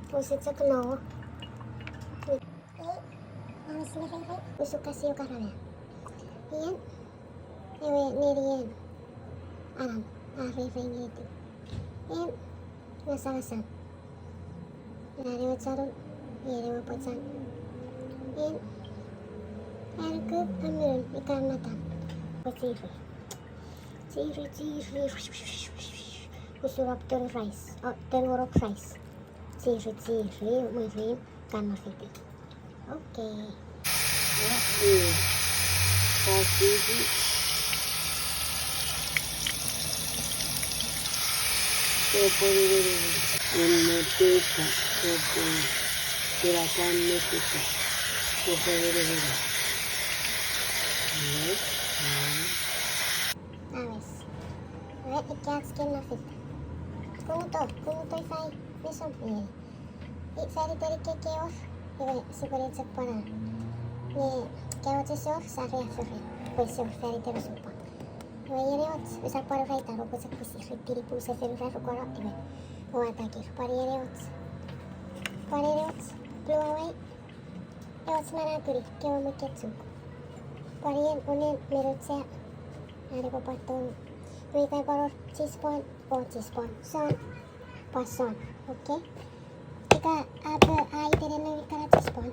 Pusit sa kno. Chuukese SIOKARA ya. Yan. Ewe nerian. Aram. Arifeng itu. Yan. Nasalasan. Narewa charun. Yerewa pocan. Yan. Erke amirun ikan matan. Ciri. Usurap ten rice. Oh, ten worok rice. Ciri. Murim kan mafiti. Oke. Kasih en manteca, gerakan Meksiko, Awes. Ve ikiatsken mafiti. Kumu to ifai. Mesum. Sari teri keke or. Ewe sigurit para. Kewatsi or sari afuri. Pues or sari teri sopa. Yereot usar para raita ro kusak pusi ritiri pusa feru raru kora ibe oatakir para yereot blow away eots manakuri kewa muketsu para yen unen merutse are ko paton tuikai paror chispon son pason okay ika ab ai terene kara chispon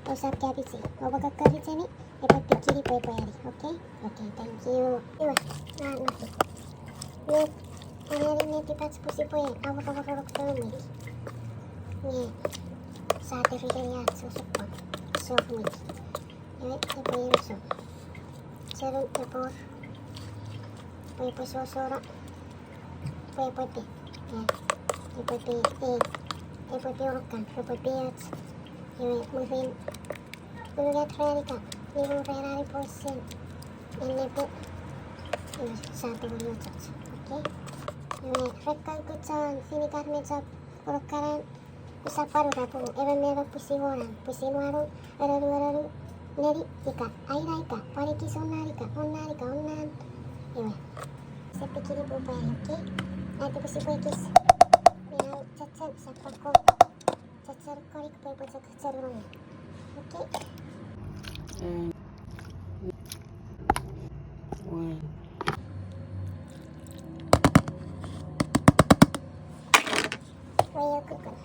usap kabitsi obaga kabitsi ni dapat pikiri poe-poe okay? Okay, thank you. Iwa, nanti. Nih, hari ini kita eksekusi poe. Awak turun nih. Nih, saat diri susuk pon. Sok nih. Ini poe so. Serun tepor. Poe sosora. Poe pi. Ya. Poe pi orokan. Poe piat. Ini mungkin lihat Ferrari. Yung Ferrari Porsche. Ini po. Satu liutot. Okay? Ini rekkan kutsan. Finikar mejap. Urukaran. Usaparu rapu. Ewan merah pusiwaran. Pusiwaru. Araru. Neri. Ika. Aira ika. Pariki sonarika. Onnan. Ewan. Sepikiri po pa yan. Okay? Nanti pusipoikis. Merah cacat. Sapako. Cacar korik po po sa kacarurong. Okay? Wayo kukun.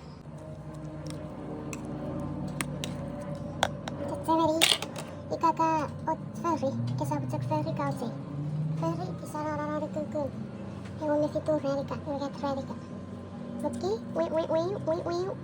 Ferry. Ikaka ot ferry. Kesabutsak ferry kausi. Ferry isararara kukun. Ewo mefitur ferry ka. Ugat ferry ka. Okay? Wait.